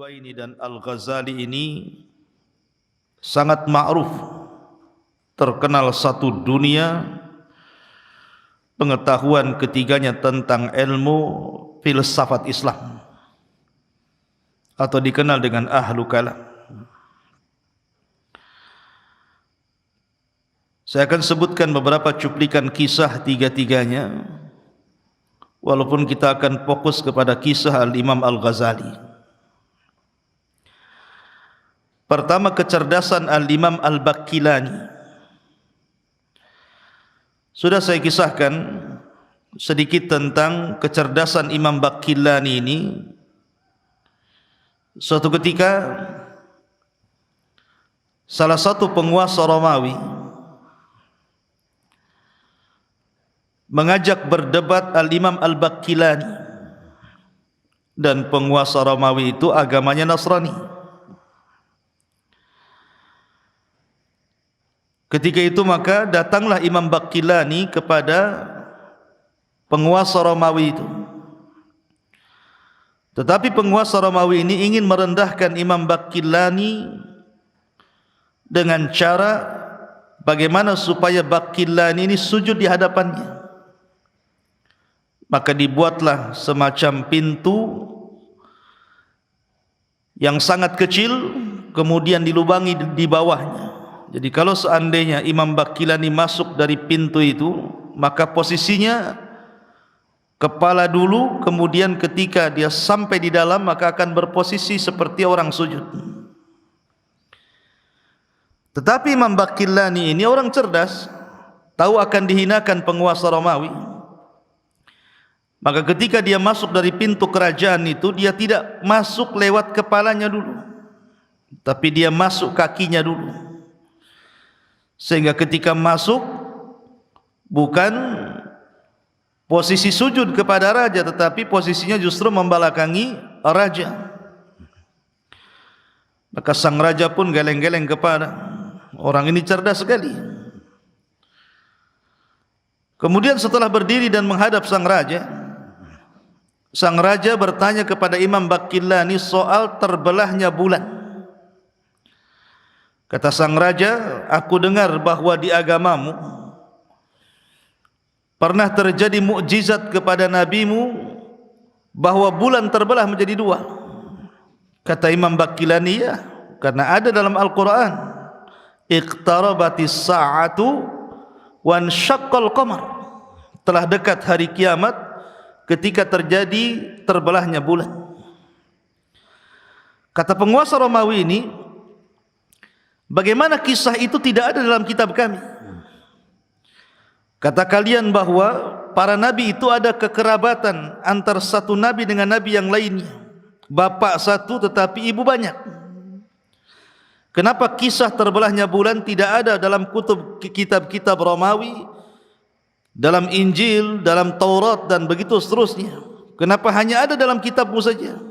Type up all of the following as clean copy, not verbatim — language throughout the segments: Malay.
Al-Juwaini dan Al-Ghazali ini sangat ma'ruf, terkenal satu dunia pengetahuan ketiganya tentang ilmu filsafat Islam, atau dikenal dengan ahlu kalam. Saya akan sebutkan beberapa cuplikan kisah tiga-tiganya, walaupun kita akan fokus kepada kisah Al-Imam Al-Ghazali. Pertama, kecerdasan Al-Imam Al-Baqillani. Sudah saya kisahkan sedikit tentang kecerdasan Imam Baqillani ini. Suatu ketika salah satu penguasa Romawi mengajak berdebat Al-Imam Al-Baqillani, dan penguasa Romawi itu agamanya Nasrani. Ketika itu maka datanglah Imam Baqillani kepada penguasa Romawi itu. Tetapi penguasa Romawi ini ingin merendahkan Imam Baqillani dengan cara bagaimana supaya Baqillani ini sujud di hadapannya. Maka dibuatlah semacam pintu yang sangat kecil, kemudian dilubangi di bawahnya. Jadi kalau seandainya Imam Baqillani masuk dari pintu itu, maka posisinya kepala dulu, kemudian ketika dia sampai di dalam maka akan berposisi seperti orang sujud. Tetapi Imam Baqillani ini orang cerdas, tahu akan dihinakan penguasa Romawi. Maka ketika dia masuk dari pintu kerajaan itu, dia tidak masuk lewat kepalanya dulu, tapi dia masuk kakinya dulu. Sehingga ketika masuk bukan posisi sujud kepada raja, tetapi posisinya justru membelakangi raja. Maka sang raja pun geleng-geleng kepala. Orang ini cerdas sekali. Kemudian setelah berdiri dan menghadap sang raja bertanya kepada Imam Baqillani soal terbelahnya bulan. Kata sang raja, aku dengar bahwa di agamamu pernah terjadi mukjizat kepada nabimu bahwa bulan terbelah menjadi dua. Kata Imam Baqillani, ya, karena ada dalam Al-Quran, iqtarabatis sa'atu wansyaqqal qamar, telah dekat hari kiamat ketika terjadi terbelahnya bulan. Kata penguasa Romawi ini, bagaimana kisah itu tidak ada dalam kitab kami? Kata kalian bahwa para nabi itu ada kekerabatan antara satu nabi dengan nabi yang lainnya, bapak satu tetapi ibu banyak. Kenapa kisah terbelahnya bulan tidak ada dalam kitab-kitab Romawi, dalam Injil, dalam Taurat dan begitu seterusnya? Kenapa hanya ada dalam kitabmu saja?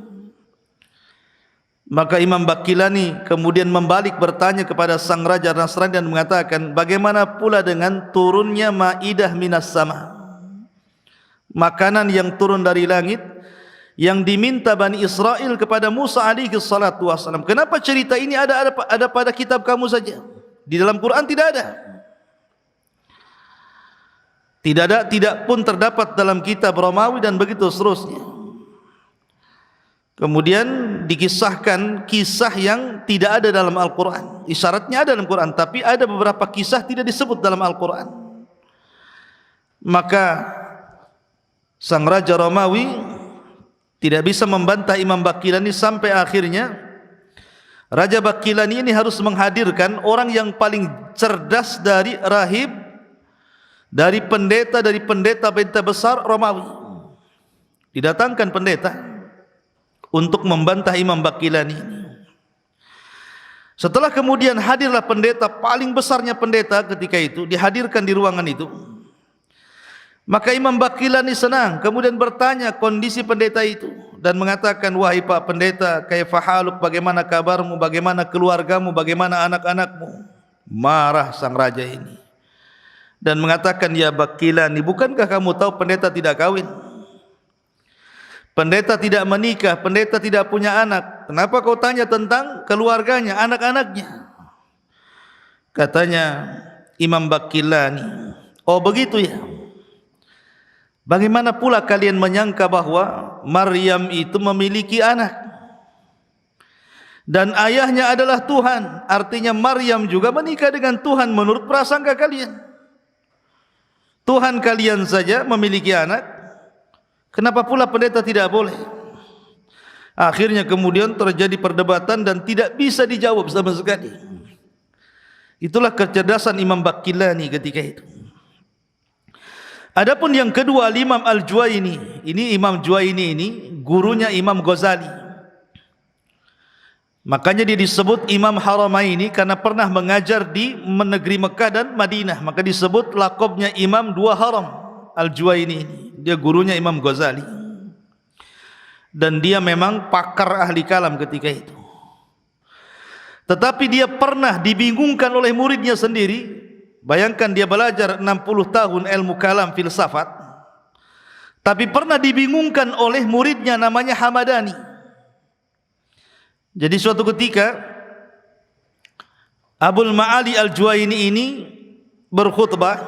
Maka Imam Baqillani kemudian membalik bertanya kepada sang raja Nasrani dan mengatakan, bagaimana pula dengan turunnya Maidah minas sama, makanan yang turun dari langit yang diminta Bani Israel kepada Musa alaihi salatu wassalam? Kenapa cerita ini ada pada kitab kamu saja? Di dalam Quran tidak ada. Tidak pun terdapat dalam kitab Romawi dan begitu seterusnya. Kemudian dikisahkan kisah yang tidak ada dalam Al-Quran. Isyaratnya ada dalam Quran, tapi ada beberapa kisah tidak disebut dalam Al-Quran. Maka sang raja Romawi tidak bisa membantah Imam Baqillani, sampai akhirnya Raja Baqillani ini harus menghadirkan orang yang paling cerdas dari rahib, dari pendeta besar Romawi. Didatangkan pendeta untuk membantah Imam Baqillani. Setelah kemudian hadirlah pendeta, paling besarnya pendeta ketika itu, dihadirkan di ruangan itu. Maka Imam Baqillani senang, kemudian bertanya kondisi pendeta itu dan mengatakan, wahai Pak Pendeta, kaifa haluk, bagaimana kabarmu, bagaimana keluargamu, bagaimana anak-anakmu? Marah sang raja ini dan mengatakan, ya Baqillani, bukankah kamu tahu pendeta tidak kawin? Pendeta tidak menikah, pendeta tidak punya anak. Kenapa kau tanya tentang keluarganya, anak-anaknya? Katanya Imam Baqillani, oh begitu ya. Bagaimana pula kalian menyangka bahwa Maryam itu memiliki anak dan ayahnya adalah Tuhan? Artinya Maryam juga menikah dengan Tuhan menurut prasangka kalian. Tuhan kalian saja memiliki anak, kenapa pula pendeta tidak boleh? Akhirnya kemudian terjadi perdebatan dan tidak bisa dijawab sama sekali. Itulah kecerdasan Imam Baqillani ketika itu. Adapun yang kedua, Imam Al-Juwaini. Ini Imam Juwaini ini gurunya Imam Ghazali. Makanya dia disebut Imam Haramaini karena pernah mengajar di negeri Mekah dan Madinah. Maka disebut lakabnya Imam Dua Haram. Al-Juwaini ini dia gurunya Imam Ghazali. Dan dia memang pakar ahli kalam ketika itu. Tetapi dia pernah dibingungkan oleh muridnya sendiri. Bayangkan dia belajar 60 tahun ilmu kalam filsafat, tapi pernah dibingungkan oleh muridnya namanya Hamadani. Jadi suatu ketika Abul Ma'ali Al-Juwaini ini berkhutbah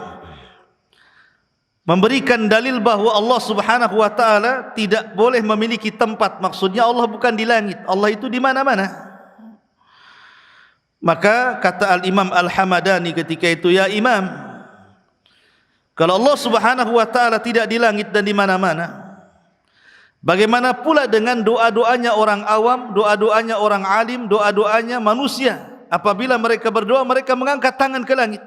memberikan dalil bahwa Allah Subhanahu wa taala tidak boleh memiliki tempat. Maksudnya Allah bukan di langit, Allah itu di mana-mana. Maka kata Al-Imam Al-Hamadani ketika itu, ya Imam, kalau Allah Subhanahu wa taala tidak di langit dan di mana-mana, bagaimana pula dengan doa-doanya orang awam, doa-doanya orang alim, doa-doanya manusia? Apabila mereka berdoa, mereka mengangkat tangan ke langit,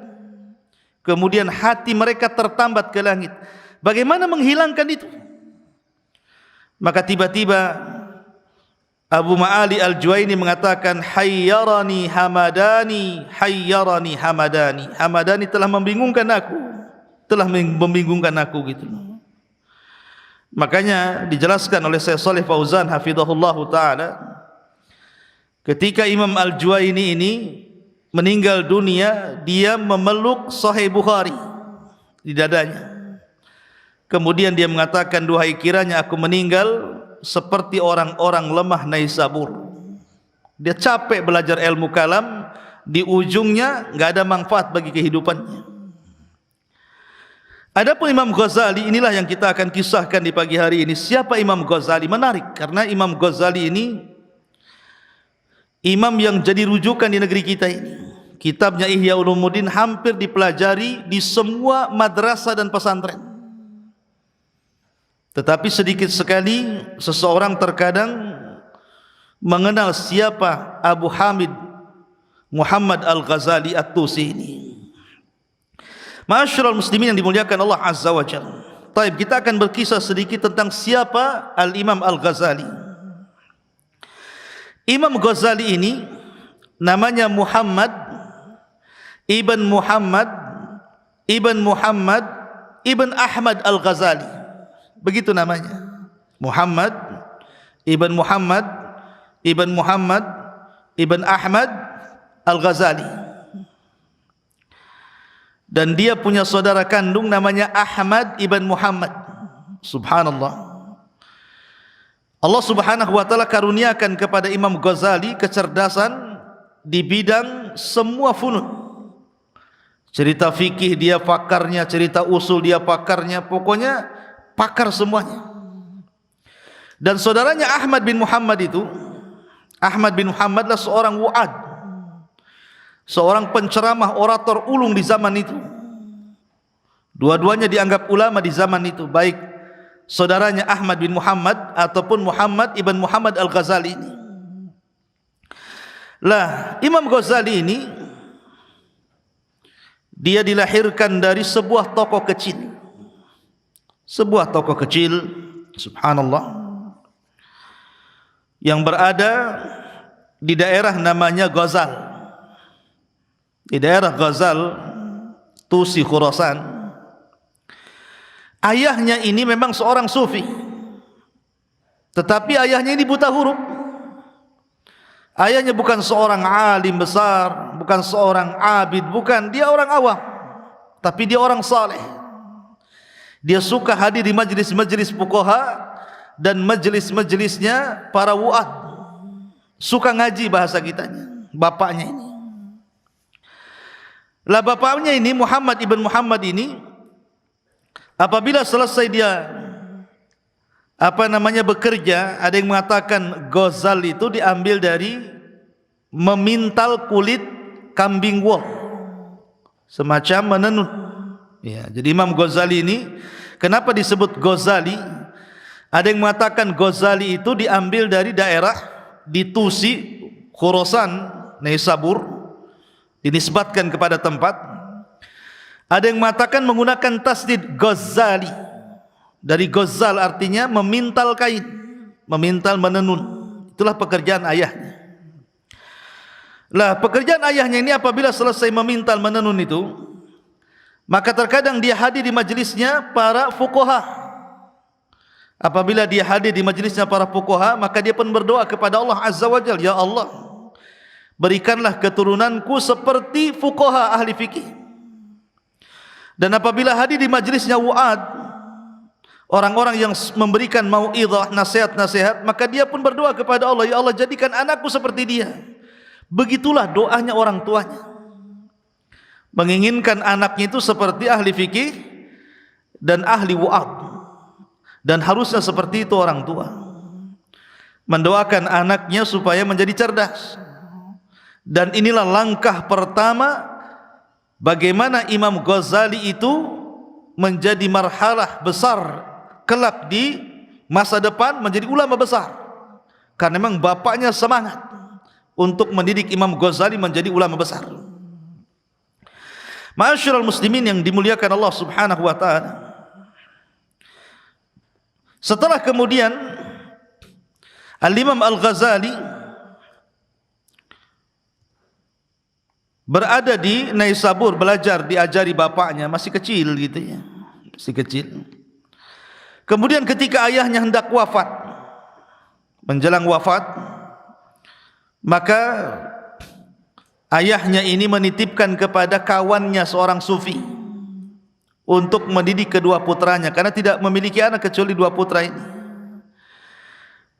kemudian hati mereka tertambat ke langit. Bagaimana menghilangkan itu? Maka tiba-tiba Abu Ma'ali Al-Juwaini mengatakan, hayyarani Hamadani, hayyarani Hamadani. Hamadani telah membingungkan aku, gitu. Makanya dijelaskan oleh Syekh Shalih Fauzan hafizahullah taala, ketika Imam Al-Juwaini ini meninggal dunia, dia memeluk Sahih Bukhari di dadanya. Kemudian dia mengatakan, duhai kiranya aku meninggal seperti orang-orang lemah Naisabur. Dia capek belajar ilmu kalam, di ujungnya enggak ada manfaat bagi kehidupannya. Adapun Imam Ghazali, inilah yang kita akan kisahkan di pagi hari ini. Siapa Imam Ghazali? Menarik karena Imam Ghazali ini imam yang jadi rujukan di negeri kita ini. Kitabnya Ihya Ulumuddin hampir dipelajari di semua madrasah dan pesantren. Tetapi sedikit sekali seseorang terkadang mengenal siapa Abu Hamid Muhammad Al-Ghazali At-Tusi ini. Ma'asyiral muslimin yang dimuliakan Allah Azza wa Jalla. Baik, kita akan berkisah sedikit tentang siapa Al-Imam Al-Ghazali. Imam Ghazali ini namanya Muhammad Ibn Muhammad Ibn Muhammad Ibn Ahmad Al-Ghazali. Begitu namanya, Muhammad Ibn Muhammad Ibn Muhammad Ibn Ahmad Al-Ghazali. Dan dia punya saudara kandung namanya Ahmad Ibn Muhammad. Subhanallah. Allah Subhanahu wa taala karuniakan kepada Imam Ghazali kecerdasan di bidang semua funun. Cerita fikih dia pakarnya, cerita usul dia pakarnya, pokoknya pakar semuanya. Dan saudaranya Ahmad bin Muhammad itu, Ahmad bin Muhammad adalah seorang wu'ad, seorang penceramah, orator ulung di zaman itu. Dua-duanya dianggap ulama di zaman itu, baik saudaranya Ahmad bin Muhammad ataupun Muhammad Ibn Muhammad Al-Ghazali ini. Lah, Imam Ghazali ini dia dilahirkan dari sebuah toko kecil. Sebuah toko kecil, subhanallah, yang berada di daerah namanya Ghazal. Di daerah Ghazal, Tusi, Khurasan. Ayahnya ini memang seorang sufi, tetapi ayahnya ini buta huruf. Ayahnya bukan seorang alim besar, bukan seorang abid, bukan. Dia orang awam, tapi dia orang saleh. Dia suka hadir di majlis-majlis fuqaha dan majlis-majlisnya para wu'ad. suka ngaji bahasa kitanya, bapaknya ini. Lah bapaknya ini Muhammad ibn Muhammad ini apabila selesai dia bekerja, ada yang mengatakan ghazal itu diambil dari memintal kulit kambing wol, semacam menenun. Ya, jadi Imam Ghazali ini kenapa disebut Ghazali? Ada yang mengatakan Ghazali itu diambil dari daerah di Tusi, Khurasan, Naisabur, dinisbatkan kepada tempat. Ada yang mengatakan menggunakan tasdid Ghazali. Dari Ghazal artinya memintal kain, memintal menenun. Itulah pekerjaan ayahnya. Lah pekerjaan ayahnya ini apabila selesai memintal menenun itu, maka terkadang dia hadir di majelisnya para fuqaha. Apabila dia hadir di majelisnya para fuqaha, maka dia pun berdoa kepada Allah Azza wa Jalla, ya Allah, berikanlah keturunanku seperti fuqaha ahli fikih. Dan apabila hadir di majelisnya wu'ad, orang-orang yang memberikan mau'idhah, nasihat-nasihat, maka dia pun berdoa kepada Allah, ya Allah, jadikan anakku seperti dia. Begitulah doanya orang tuanya, menginginkan anaknya itu seperti ahli fikih dan ahli wu'ad, dan harusnya seperti itu orang tua, mendoakan anaknya supaya menjadi cerdas. Dan inilah langkah pertama bagaimana Imam Ghazali itu menjadi marhalah besar kelak di masa depan, menjadi ulama besar, karena memang bapaknya semangat untuk mendidik Imam Ghazali menjadi ulama besar. Ma'asyiral muslimin yang dimuliakan Allah Subhanahu wa taala. Setelah kemudian Al-Imam Al-Ghazali berada di Naisabur belajar, diajari bapaknya, masih kecil gitu ya. Masih kecil. Kemudian ketika ayahnya hendak wafat, menjelang wafat, maka ayahnya ini menitipkan kepada kawannya seorang sufi untuk mendidik kedua putranya, karena tidak memiliki anak kecuali dua putra ini.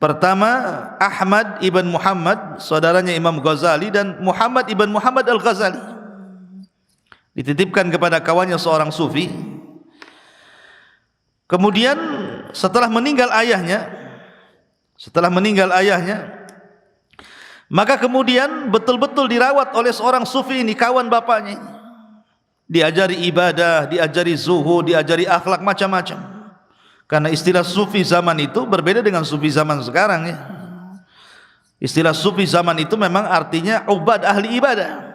Pertama Ahmad ibn Muhammad, saudaranya Imam Ghazali, dan Muhammad ibn Muhammad Al-Ghazali dititipkan kepada kawannya seorang sufi. Kemudian setelah meninggal ayahnya, maka kemudian betul-betul dirawat oleh seorang sufi ini, kawan bapaknya. Diajari ibadah, diajari zuhud, diajari akhlak, macam-macam. Karena istilah sufi zaman itu berbeda dengan sufi zaman sekarang ya. Istilah sufi zaman itu memang artinya ubad, ahli ibadah.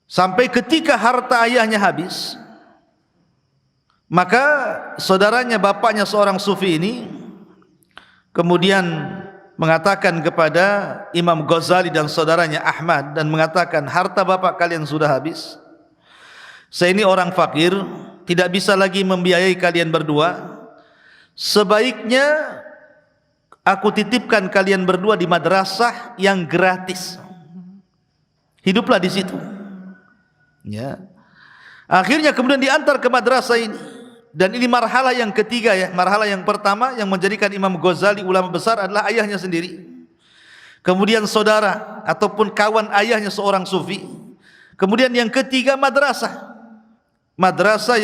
Sampai ketika harta ayahnya habis, maka saudaranya, bapaknya seorang sufi ini kemudian mengatakan kepada Imam Ghazali dan saudaranya Ahmad, dan mengatakan, harta bapak kalian sudah habis, saya ini orang fakir, tidak bisa lagi membiayai kalian berdua, sebaiknya aku titipkan kalian berdua di madrasah yang gratis, hiduplah di situ ya. Akhirnya kemudian diantar ke madrasah ini. Dan ini marhalah yang ketiga ya. Marhalah yang pertama yang menjadikan Imam Ghazali ulama besar adalah ayahnya sendiri. Kemudian saudara ataupun kawan ayahnya seorang sufi. Kemudian yang ketiga madrasah. Madrasah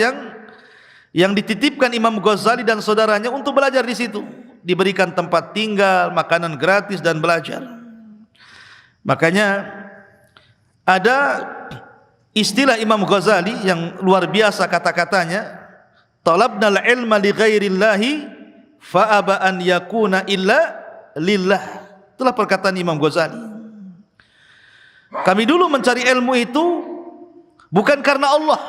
yang dititipkan Imam Ghazali dan saudaranya untuk belajar di situ. Diberikan tempat tinggal, makanan gratis, dan belajar. Makanya ada istilah Imam Ghazali yang luar biasa kata-katanya, talabnal ilma li ghairillahi fa aba an yakuna illa lillah. Itulah perkataan Imam Ghazali. Kami dulu mencari ilmu itu bukan karena Allah,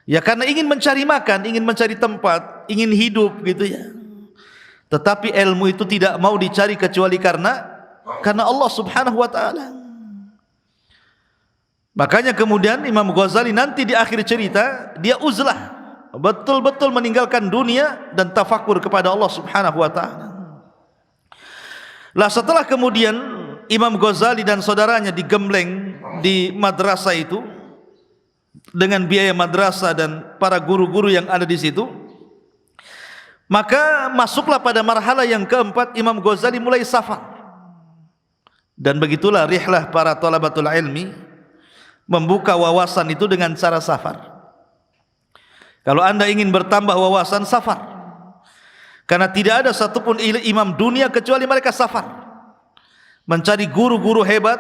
ya karena ingin mencari makan, ingin mencari tempat, ingin hidup gitu ya. Tetapi ilmu itu tidak mau dicari kecuali karena Allah Subhanahu wa taala. Makanya kemudian Imam Ghazali nanti di akhir cerita dia uzlah, betul-betul meninggalkan dunia dan tafakur kepada Allah Subhanahu wa taala. Lah setelah kemudian Imam Ghazali dan saudaranya digembleng di madrasah itu dengan biaya madrasah dan para guru-guru yang ada di situ, maka masuklah pada marhalah yang keempat, Imam Ghazali mulai safar. Dan begitulah rihlah para talabatul ilmi membuka wawasan itu dengan cara safar. Kalau anda ingin bertambah wawasan, safar. Karena tidak ada satupun imam dunia kecuali mereka safar, mencari guru-guru hebat,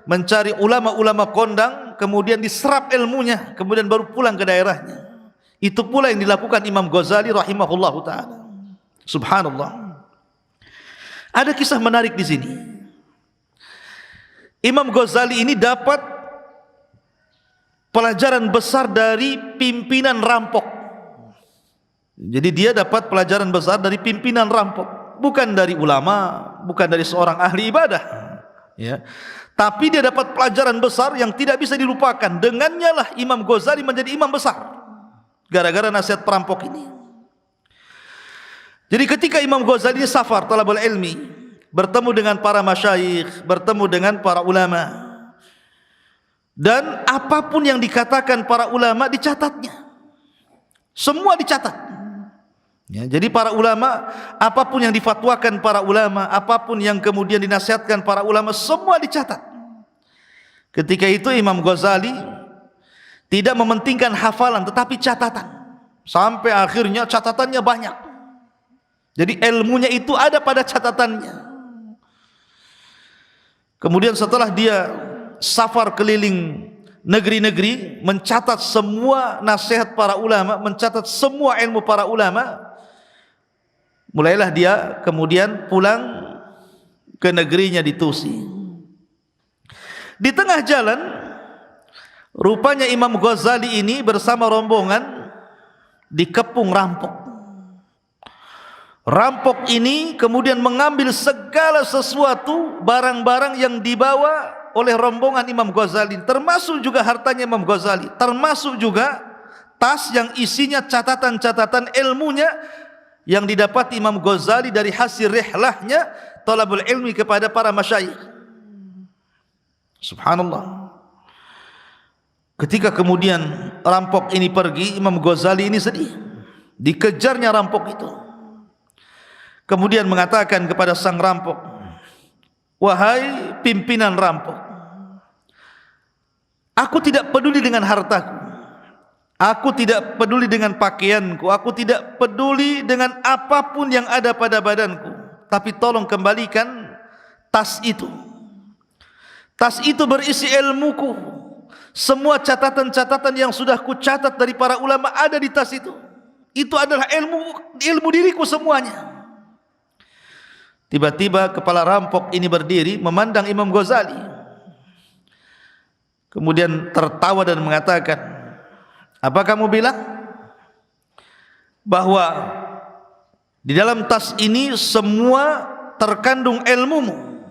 mencari ulama-ulama kondang, kemudian diserap ilmunya, kemudian baru pulang ke daerahnya. Itu pula yang dilakukan Imam Ghazali rahimahullahu taala. Subhanallah. Ada kisah menarik di sini. Imam Ghazali ini dapat pelajaran besar dari pimpinan rampok. Jadi dia dapat pelajaran besar dari pimpinan rampok, bukan dari ulama, bukan dari seorang ahli ibadah, ya. Tapi dia dapat pelajaran besar yang tidak bisa dilupakan. Dengannya lah Imam Ghazali menjadi imam besar, gara-gara nasihat perampok ini. Jadi ketika Imam Ghazali safar talabul ilmi, bertemu dengan para masyayikh, bertemu dengan para ulama, dan apapun yang dikatakan para ulama dicatatnya, semua dicatat, ya. Jadi para ulama, apapun yang difatwakan para ulama, apapun yang kemudian dinasihatkan para ulama, semua dicatat. Ketika itu Imam Ghazali tidak mementingkan hafalan tetapi catatan, sampai akhirnya catatannya banyak. Jadi ilmunya itu ada pada catatannya. Kemudian setelah dia safar keliling negeri-negeri, mencatat semua nasihat para ulama, mencatat semua ilmu para ulama, mulailah dia kemudian pulang ke negerinya di Tusi. Di tengah jalan, rupanya Imam Ghazali ini bersama rombongan dikepung rampok. Rampok ini kemudian mengambil segala sesuatu, barang-barang yang dibawa oleh rombongan Imam Ghazali, termasuk juga hartanya Imam Ghazali, termasuk juga tas yang isinya catatan-catatan ilmunya yang didapati Imam Ghazali dari hasil rihlahnya talabul ilmi kepada para masyayikh. Subhanallah. Ketika kemudian rampok ini pergi, Imam Ghazali ini sedih. Dikejarnya rampok itu. Kemudian mengatakan kepada sang rampok, wahai pimpinan rampok, aku tidak peduli dengan hartaku, aku tidak peduli dengan pakaianku, aku tidak peduli dengan apapun yang ada pada badanku, tapi tolong kembalikan tas itu. Tas itu berisi ilmuku. Semua catatan-catatan yang sudah kucatat dari para ulama ada di tas itu. Itu adalah ilmu diriku semuanya. Tiba-tiba kepala rampok ini berdiri memandang Imam Ghazali, kemudian tertawa dan mengatakan, apa kamu bilang? Bahwa di dalam tas ini semua terkandung ilmumu.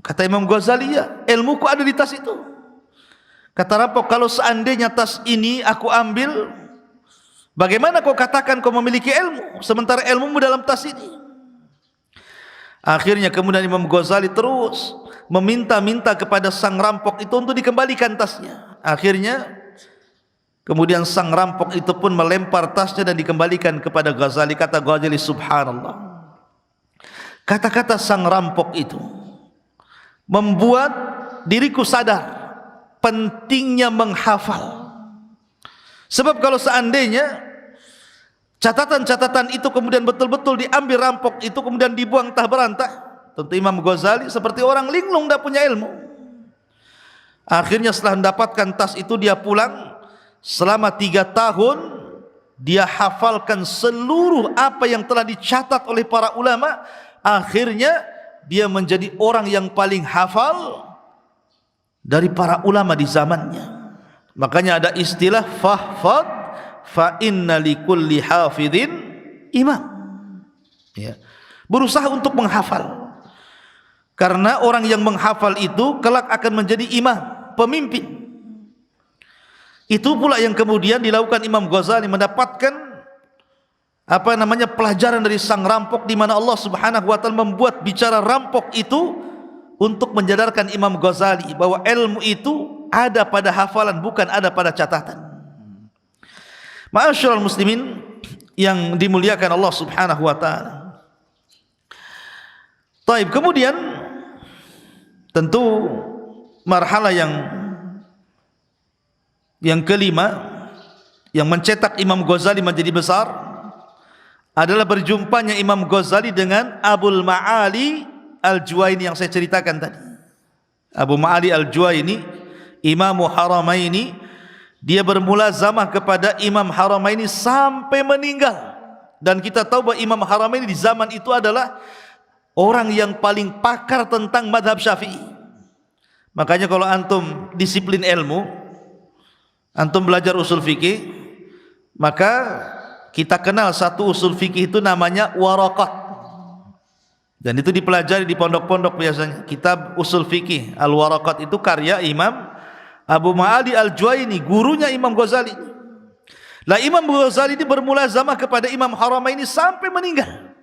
Kata Imam Ghazali, ya, ilmuku ada di tas itu. Kata rampok, kalau seandainya tas ini aku ambil, bagaimana kau katakan kau memiliki ilmu sementara ilmumu dalam tas ini? Akhirnya kemudian Imam Ghazali terus meminta-minta kepada sang rampok itu untuk dikembalikan tasnya. Akhirnya kemudian sang rampok itu pun melempar tasnya dan dikembalikan kepada Ghazali. Kata Ghazali, subhanallah, kata-kata sang rampok itu membuat diriku sadar pentingnya menghafal. Sebab kalau seandainya catatan-catatan itu kemudian betul-betul diambil rampok itu, kemudian dibuang entah berantah, tentu Imam Ghazali seperti orang linglung, tidak punya ilmu. Akhirnya setelah mendapatkan tas itu, dia pulang. Selama 3 tahun dia hafalkan seluruh apa yang telah dicatat oleh para ulama. Akhirnya dia menjadi orang yang paling hafal dari para ulama di zamannya. Makanya ada istilah fahfad fa inna likulli hafidhin imam, ya. Berusaha untuk menghafal, karena orang yang menghafal itu kelak akan menjadi imam, pemimpin. Itu pula yang kemudian dilakukan Imam Ghazali, mendapatkan pelajaran dari sang rampok, di mana Allah Subhanahu wa taala membuat bicara rampok itu untuk menjadarkan Imam Ghazali bahwa ilmu itu ada pada hafalan, bukan ada pada catatan. Ma'asyiral muslimin yang dimuliakan Allah Subhanahu wa taala. Taib, kemudian Tentu marhalah yang kelima yang mencetak Imam Ghazali menjadi besar adalah berjumpanya Imam Ghazali dengan Abul Ma'ali Al-Juwaini yang saya ceritakan tadi. Abu Ma'ali Al-Juwaini, Imamu Haramaini, dia bermulazamah kepada Imam Haramaini sampai meninggal. Dan kita tahu bahwa Imam Haramaini di zaman itu adalah orang yang paling pakar tentang madhab Syafi'i. Makanya kalau antum disiplin ilmu, antum belajar usul fikih, maka kita kenal satu usul fikih itu namanya Waraqat. Dan itu dipelajari di pondok-pondok biasanya. Kitab usul fikih Al-Waraqat itu karya Imam Abu Ma'ali Al-Juwaini, gurunya Imam Ghazali. Lah Imam Ghazali ini bermulazamah kepada Imam Haramaini sampai meninggal.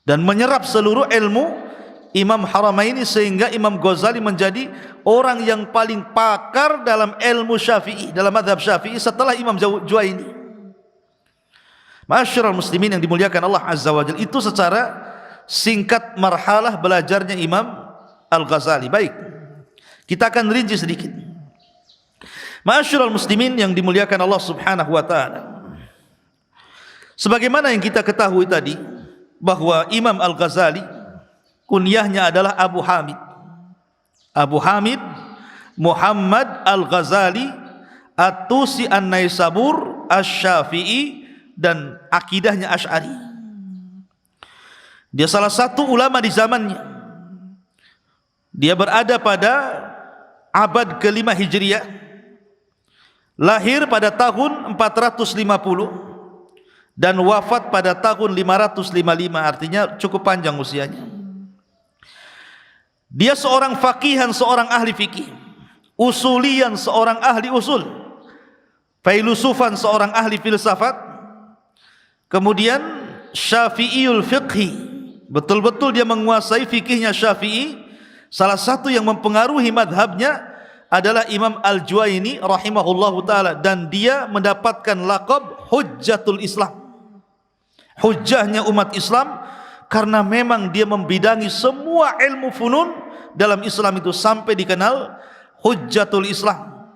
Dan menyerap seluruh ilmu Imam Haramaini sehingga Imam Ghazali menjadi orang yang paling pakar dalam ilmu Syafi'i, dalam mazhab Syafi'i setelah Imam Juwaini. Ma'asyiral muslimin yang dimuliakan Allah Azza wa Jalla, itu secara singkat marhalah belajarnya Imam Al-Ghazali. Baik, kita akan rinci sedikit. Ma'asyiral muslimin yang dimuliakan Allah Subhanahu wa taala, sebagaimana yang kita ketahui tadi bahwa Imam Al-Ghazali kunyahnya adalah Abu Hamid. Abu Hamid Muhammad Al-Ghazali At-Tusi An-Naisabur Asy-Syafi'i, dan akidahnya Asy'ari. Dia salah satu ulama di zamannya. Dia berada pada abad ke-5 Hijriah, lahir pada tahun 450 dan wafat pada tahun 555, artinya cukup panjang usianya. Dia seorang faqihan, seorang ahli fikih, usulian, seorang ahli usul, filosoфan, seorang ahli filsafat, kemudian syafi'iyul fiqhi, betul-betul dia menguasai fikihnya Syafi'i. Salah satu yang mempengaruhi madhabnya adalah Imam Al-Juwaini rahimahullahu ta'ala, dan dia mendapatkan laqab Hujjatul Islam, hujjahnya umat Islam, karena memang dia membidangi semua ilmu funun dalam Islam itu sampai dikenal Hujjatul Islam.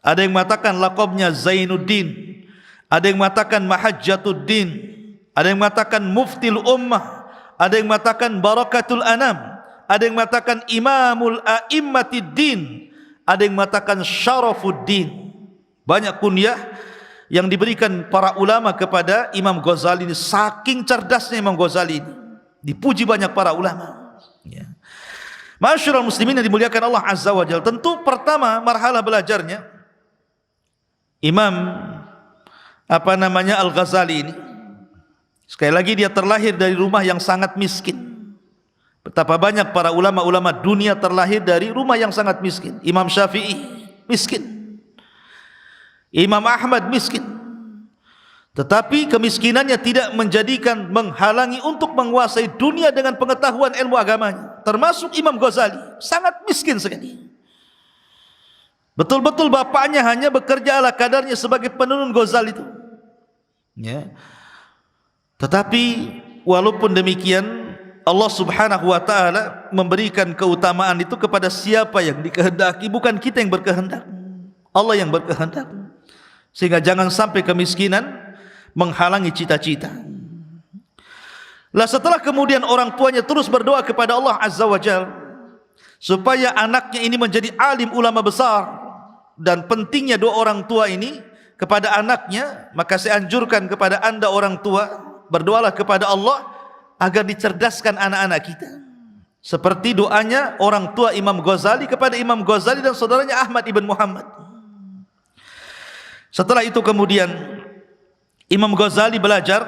Ada yang mengatakan laqabnya Zainuddin, ada yang mengatakan Mahajjatuddin, ada yang mengatakan Muftil Ummah, ada yang mengatakan Barakatul Anam, ada yang mengatakan Imamul A'immatiddin, ada yang mengatakan Syarafuddin. Banyak kunyah yang diberikan para ulama kepada Imam Ghazali ini. Saking cerdasnya Imam Ghazali ini, dipuji banyak para ulama. Ya. Ma'asyiral muslimin yang dimuliakan Allah Azza wa Jalla, tentu pertama marhalah belajarnya Imam Al-Ghazali ini, sekali lagi dia terlahir dari rumah yang sangat miskin. Betapa banyak para ulama-ulama dunia terlahir dari rumah yang sangat miskin. Imam Syafi'i miskin, Imam Ahmad miskin, tetapi kemiskinannya tidak menjadikan menghalangi untuk menguasai dunia dengan pengetahuan ilmu agamanya. Termasuk Imam Ghazali, sangat miskin sekali. Betul-betul bapaknya hanya bekerja ala kadarnya sebagai penenun Ghazali itu. Ya. Tetapi walaupun demikian, Allah Subhanahu wa taala memberikan keutamaan itu kepada siapa yang dikehendaki, bukan kita yang berkehendak. Allah yang berkehendak. Sehingga jangan sampai kemiskinan menghalangi cita-cita. Lah setelah kemudian orang tuanya terus berdoa kepada Allah Azza wa Jalla supaya anaknya ini menjadi alim ulama besar, dan pentingnya doa orang tua ini kepada anaknya, maka saya anjurkan kepada anda orang tua, berdoalah kepada Allah agar dicerdaskan anak-anak kita, seperti doanya orang tua Imam Ghazali kepada Imam Ghazali dan saudaranya Ahmad ibn Muhammad. Setelah itu kemudian Imam Ghazali belajar,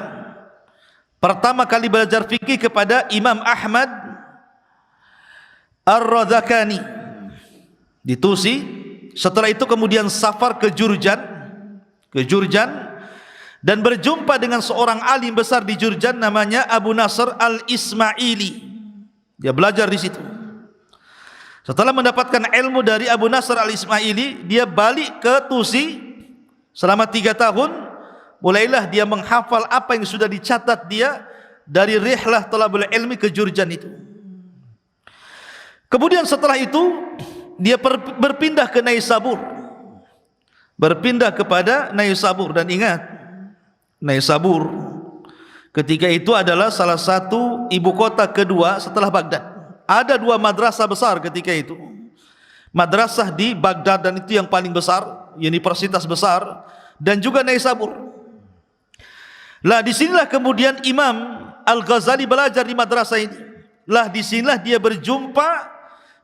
pertama kali belajar fikih kepada Imam Ahmad Ar-Radhakani di Tusi. Setelah itu kemudian safar ke Jurjan, dan berjumpa dengan seorang alim besar di Jurjan namanya Abu Nasr Al-Ismaili. Dia belajar di situ. Setelah mendapatkan ilmu dari Abu Nasr Al-Ismaili, dia balik ke Tusi selama 3 tahun. Mulailah dia menghafal apa yang sudah dicatat dia dari rihlah talabul ilmi ke Jurjan itu. Kemudian setelah itu dia berpindah ke Naisabur, berpindah kepada Naisabur. Dan ingat, Naisabur ketika itu adalah salah satu ibu kota kedua setelah Baghdad. Ada dua madrasah besar ketika itu. Madrasah di Baghdad, dan itu yang paling besar, universitas besar, dan juga Naisabur. Lah disinilah kemudian Imam Al-Ghazali belajar di madrasah ini. Lah disinilah dia berjumpa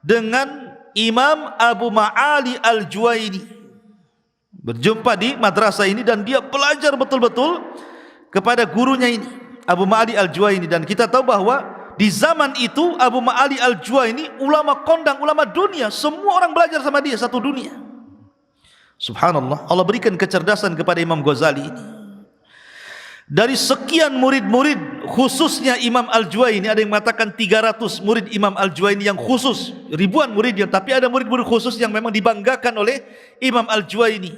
dengan Imam Abu Ma'ali Al-Juwaini. Berjumpa di madrasah ini dan dia belajar betul-betul kepada gurunya ini, Abu Ma'ali Al-Juwaini. Dan kita tahu bahwa di zaman itu Abu Ma'ali Al-Juwaini ulama kondang, ulama dunia. Semua orang belajar sama dia, satu dunia. Subhanallah, Allah berikan kecerdasan kepada Imam Ghazali ini. Dari sekian murid-murid, khususnya Imam Al-Juwaini, ada yang mengatakan 300 murid Imam Al-Juwaini yang khusus, ribuan muridnya, tapi ada murid-murid khusus yang memang dibanggakan oleh Imam Al-Juwaini.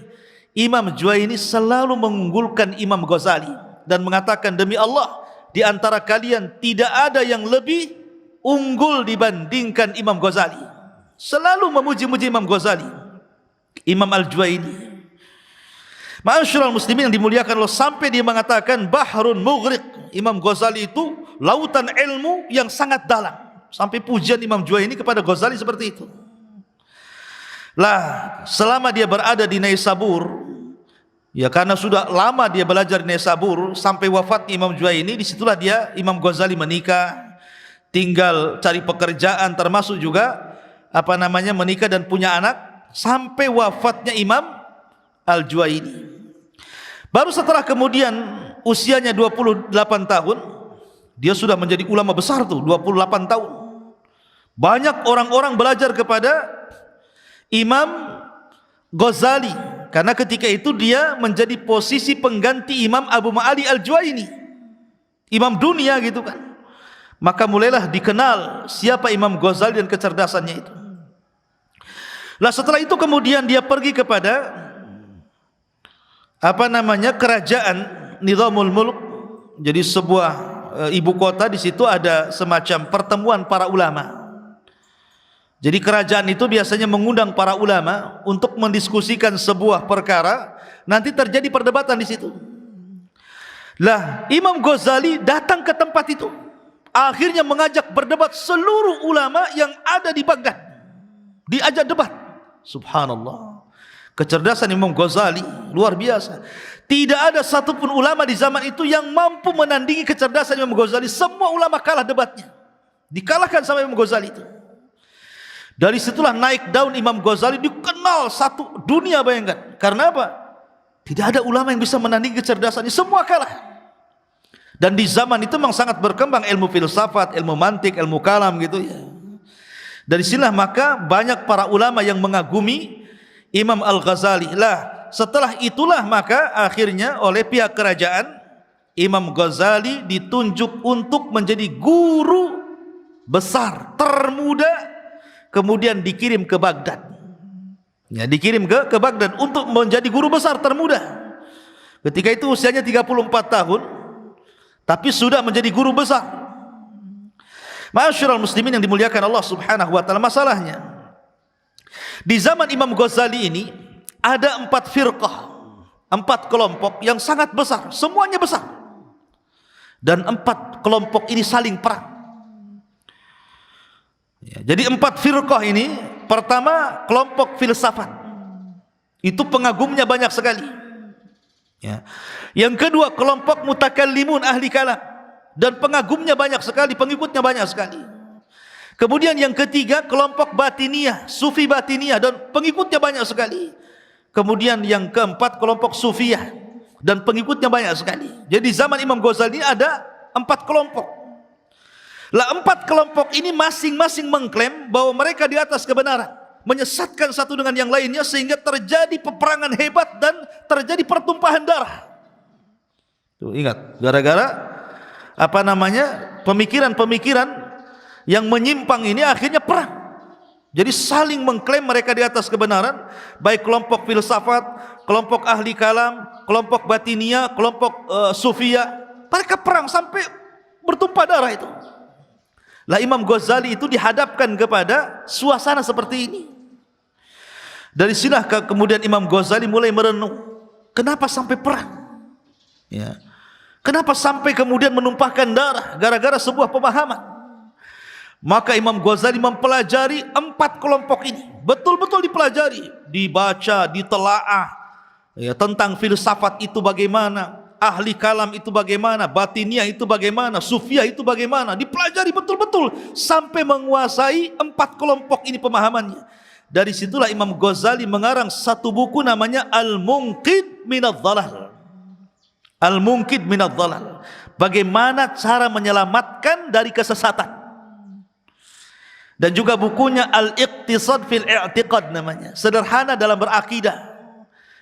Imam Juwaini selalu mengunggulkan Imam Ghazali dan mengatakan, demi Allah, di antara kalian tidak ada yang lebih unggul dibandingkan Imam Ghazali. Selalu memuji-muji Imam Ghazali, Imam Al-Juwaini. Ma'asyiral muslimin yang dimuliakan Allah, sampai dia mengatakan bahrun mughriq. Imam Ghazali itu lautan ilmu yang sangat dalam. Sampai pujian Imam Juwaini kepada Ghazali seperti itu. Lah, selama dia berada di Naisabur, ya karena sudah lama dia belajar di Naisabur, sampai wafat Imam Juwaini, disitulah dia, Imam Ghazali menikah, tinggal cari pekerjaan, termasuk juga menikah dan punya anak, sampai wafatnya Imam Al-Juwaini. Baru setelah kemudian usianya 28 tahun, dia sudah menjadi ulama besar tuh, 28 tahun. Banyak orang-orang belajar kepada Imam Ghazali, karena ketika itu dia menjadi posisi pengganti Imam Abu Ma'ali Al-Juwaini, imam dunia gitu kan. Maka mulailah dikenal siapa Imam Ghazali dan kecerdasannya itu. Lah setelah itu kemudian dia pergi kepada kerajaan Nizamul Mulk. Jadi sebuah ibu kota, di situ ada semacam pertemuan para ulama. Jadi kerajaan itu biasanya mengundang para ulama untuk mendiskusikan sebuah perkara, nanti terjadi perdebatan di situ. Lah, Imam Ghazali datang ke tempat itu. Akhirnya mengajak berdebat seluruh ulama yang ada di Baghdad. Diajak debat. Subhanallah. Kecerdasan Imam Ghazali luar biasa. Tidak ada satupun ulama di zaman itu yang mampu menandingi kecerdasan Imam Ghazali. Semua ulama kalah debatnya, dikalahkan sama Imam Ghazali itu. Dari situlah naik daun Imam Ghazali, dikenal satu dunia, bayangkan. Karena apa? Tidak ada ulama yang bisa menandingi kecerdasannya, semua kalah. Dan di zaman itu memang sangat berkembang ilmu filsafat, ilmu mantik, ilmu kalam gitu ya. Dari sinilah maka banyak para ulama yang mengagumi Imam Al-Ghazali. Lah, setelah itulah maka akhirnya oleh pihak kerajaan Imam Ghazali ditunjuk untuk menjadi guru besar termuda, kemudian dikirim ke Baghdad. Ya, dikirim ke Baghdad untuk menjadi guru besar termuda. Ketika itu usianya 34 tahun, tapi sudah menjadi guru besar. Ma'asyiral muslimin yang dimuliakan Allah Subhanahu wa taala, masalahnya di zaman Imam Ghazali ini ada 4 firqah, 4 kelompok yang sangat besar, semuanya besar. Dan 4 kelompok ini saling perang. Ya, jadi 4 firqah ini, pertama kelompok filsafat. Itu pengagumnya banyak sekali. Ya. Yang kedua kelompok mutakallimun, ahli kalam, dan pengagumnya banyak sekali, pengikutnya banyak sekali. Kemudian yang ketiga kelompok batiniyah, sufi batiniyah, dan pengikutnya banyak sekali. Kemudian yang keempat kelompok sufiyah, dan pengikutnya banyak sekali. Jadi zaman Imam Ghazali ada 4 kelompok. Lah 4 kelompok ini masing-masing mengklaim bahwa mereka di atas kebenaran, menyesatkan satu dengan yang lainnya, sehingga terjadi peperangan hebat dan terjadi pertumpahan darah. Tuh, ingat, gara-gara pemikiran-pemikiran yang menyimpang ini akhirnya perang. Jadi saling mengklaim mereka di atas kebenaran, baik kelompok filsafat, kelompok ahli kalam, kelompok batiniyah, kelompok sufiyah. Mereka perang sampai bertumpah darah itu. Lah Imam Ghazali itu dihadapkan kepada suasana seperti ini. Dari sinilah kemudian Imam Ghazali mulai merenung, kenapa sampai perang? Ya. Kenapa sampai kemudian menumpahkan darah gara-gara sebuah pemahaman? Maka Imam Ghazali mempelajari 4 kelompok ini, betul-betul dipelajari, dibaca, ditelaah, ya, tentang filsafat itu bagaimana, ahli kalam itu bagaimana, batiniah itu bagaimana, sufiah itu bagaimana, dipelajari betul-betul sampai menguasai 4 kelompok ini pemahamannya. Dari situlah Imam Ghazali mengarang satu buku namanya Al-Munqidh Minadh-Dhalal. Al-Munqidh Minadh-Dhalal. Bagaimana cara menyelamatkan dari kesesatan. Dan juga bukunya Al-Iqtisad fil I'tiqad namanya, sederhana dalam berakidah.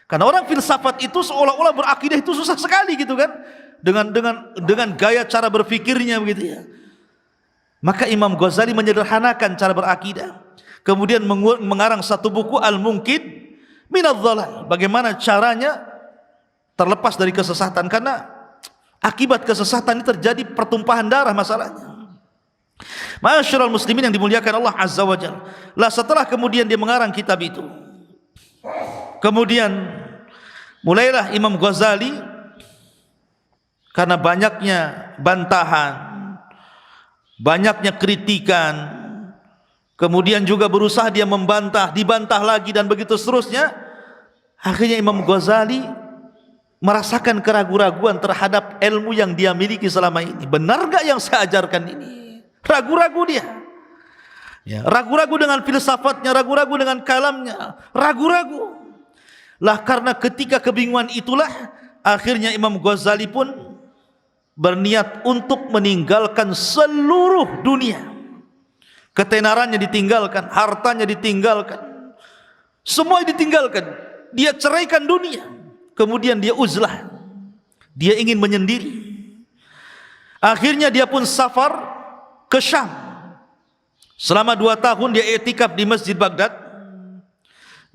Karena orang filsafat itu seolah-olah berakidah itu susah sekali gitu kan, dengan gaya cara berfikirnya begitu ya. Maka Imam Ghazali menyederhanakan cara berakidah, kemudian mengarang satu buku Al-Munqidh Minadh-Dhalal, bagaimana caranya terlepas dari kesesatan, karena akibat kesesatan ini terjadi pertumpahan darah masalahnya. Ma'asyiral muslimin yang dimuliakan Allah Azza wa Jalla. Lah setelah kemudian dia mengarang kitab itu, kemudian mulailah Imam Ghazali, karena banyaknya bantahan, banyaknya kritikan, kemudian juga berusaha dia membantah, dibantah lagi dan begitu seterusnya. Akhirnya Imam Ghazali merasakan keraguan-raguan terhadap ilmu yang dia miliki selama ini. Benar gak yang saya ajarkan ini? Ragu-ragu dia, ya, ragu-ragu dengan filsafatnya, ragu-ragu dengan kalamnya, ragu-ragu. Lah karena ketika kebingungan itulah akhirnya Imam Ghazali pun berniat untuk meninggalkan seluruh dunia. Ketenarannya ditinggalkan, hartanya ditinggalkan, semua ditinggalkan. Dia ceraikan dunia, kemudian dia uzlah, dia ingin menyendiri. Akhirnya dia pun safar ke Syam. Selama 2 tahun dia i'tikaf di Masjid Baghdad.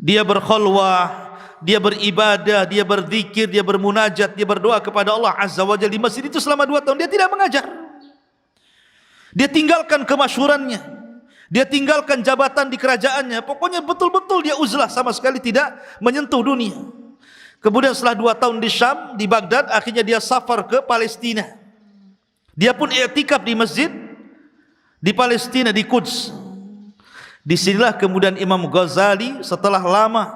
Dia berkhulwah, dia beribadah, dia berzikir, dia bermunajat, dia berdoa kepada Allah Azza wa Jalla di masjid itu selama 2 tahun. Dia tidak mengajar. Dia tinggalkan kemasyhurannya, dia tinggalkan jabatan di kerajaannya. Pokoknya betul-betul dia uzlah, sama sekali tidak menyentuh dunia. Kemudian setelah 2 tahun di Syam, di Baghdad, akhirnya dia safar ke Palestina. Dia pun i'tikaf di masjid di Palestina, di Quds. Disinilah kemudian Imam Ghazali setelah lama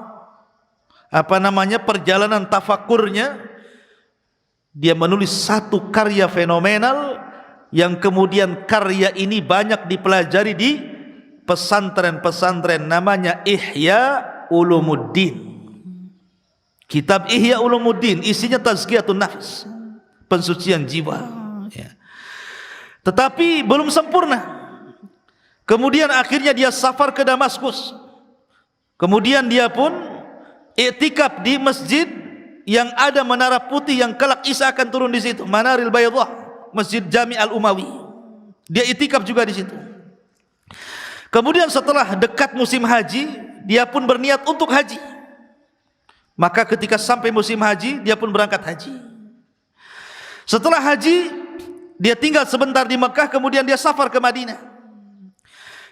perjalanan tafakurnya, dia menulis satu karya fenomenal yang kemudian karya ini banyak dipelajari di pesantren-pesantren, namanya Ihya Ulumuddin. Kitab Ihya Ulumuddin isinya tazkiyatun nafs, pensucian jiwa, ya. Tetapi belum sempurna. Kemudian akhirnya dia safar ke Damaskus. Kemudian dia pun i'tikaf di masjid yang ada menara putih yang kelak Isa akan turun di situ, Manaril Baydhah, Masjid Jami' Al-Umawi. Dia i'tikaf juga di situ. Kemudian setelah dekat musim haji, dia pun berniat untuk haji. Maka ketika sampai musim haji, dia pun berangkat haji. Setelah haji, dia tinggal sebentar di Mekah, kemudian dia safar ke Madinah.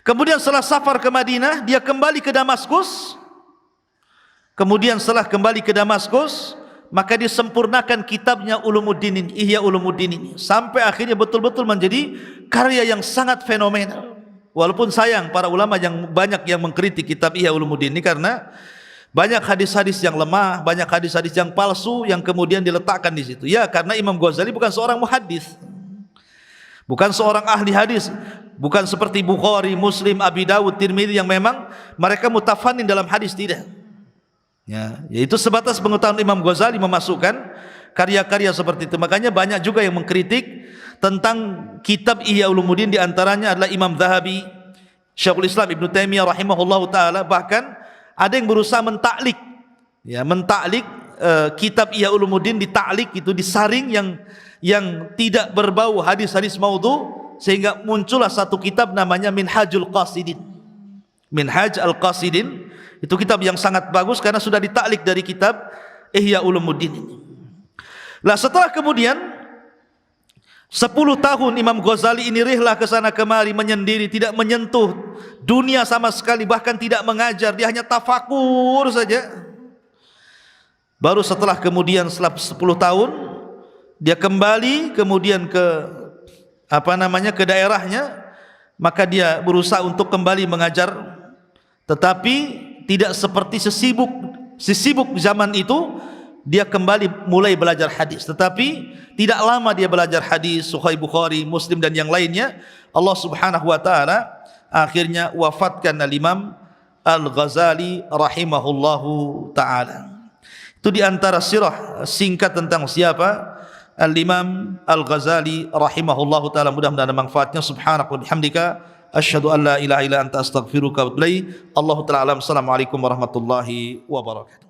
Kemudian setelah safar ke Madinah, dia kembali ke Damaskus. Kemudian setelah kembali ke Damaskus, maka dia sempurnakan kitabnya Ulumuddin ini, Ihya Ulumuddin ini, sampai akhirnya betul-betul menjadi karya yang sangat fenomenal. Walaupun sayang para ulama yang banyak yang mengkritik kitab Ihya Ulumuddin ini, karena banyak hadis-hadis yang lemah, banyak hadis-hadis yang palsu yang kemudian diletakkan di situ. Ya, karena Imam Ghazali bukan seorang muhaddis, bukan seorang ahli hadis, bukan seperti Bukhari, Muslim, Abi Dawud, Tirmidzi yang memang mereka mutafannin dalam hadis, tidak. Ya, yaitu sebatas pengetahuan Imam Ghazali memasukkan karya-karya seperti itu. Makanya banyak juga yang mengkritik tentang kitab Ihya Ulumuddin, di antaranya adalah Imam Zahabi, Syekhul Islam Ibn Taimiyah rahimahullahu taala, bahkan ada yang berusaha mentaklik, ya, mentaklik kitab Ihya Ulumuddin, ditaklik itu, disaring yang tidak berbau hadis-hadis maudhu, sehingga muncullah satu kitab namanya Minhajul Qasidin. Minhaj al-Qasidin itu kitab yang sangat bagus karena sudah ditaklik dari kitab Ihya Ulumuddin ini. Lah setelah kemudian 10 tahun Imam Ghazali ini rihlah ke sana kemari menyendiri, tidak menyentuh dunia sama sekali, bahkan tidak mengajar, dia hanya tafakur saja. Baru setelah kemudian setelah 10 tahun dia kembali kemudian ke ke daerahnya, maka dia berusaha untuk kembali mengajar, tetapi tidak seperti sesibuk zaman itu. Dia kembali mulai belajar hadis, tetapi tidak lama dia belajar hadis Sahih Bukhari, Muslim dan yang lainnya. Allah Subhanahu wa taala akhirnya wafatkan Al-Imam Al-Ghazali rahimahullahu taala. Itu di antara sirah singkat tentang siapa Al-Imam Al-Ghazali rahimahullahu taala. Mudah-mudahan ada manfaatnya. Subhanaka wa bihamdika asyhadu an la ilaha illa anta astaghfiruka wa atubu ilaik. Allahu taala alam. Assalamualaikum warahmatullahi wabarakatuh.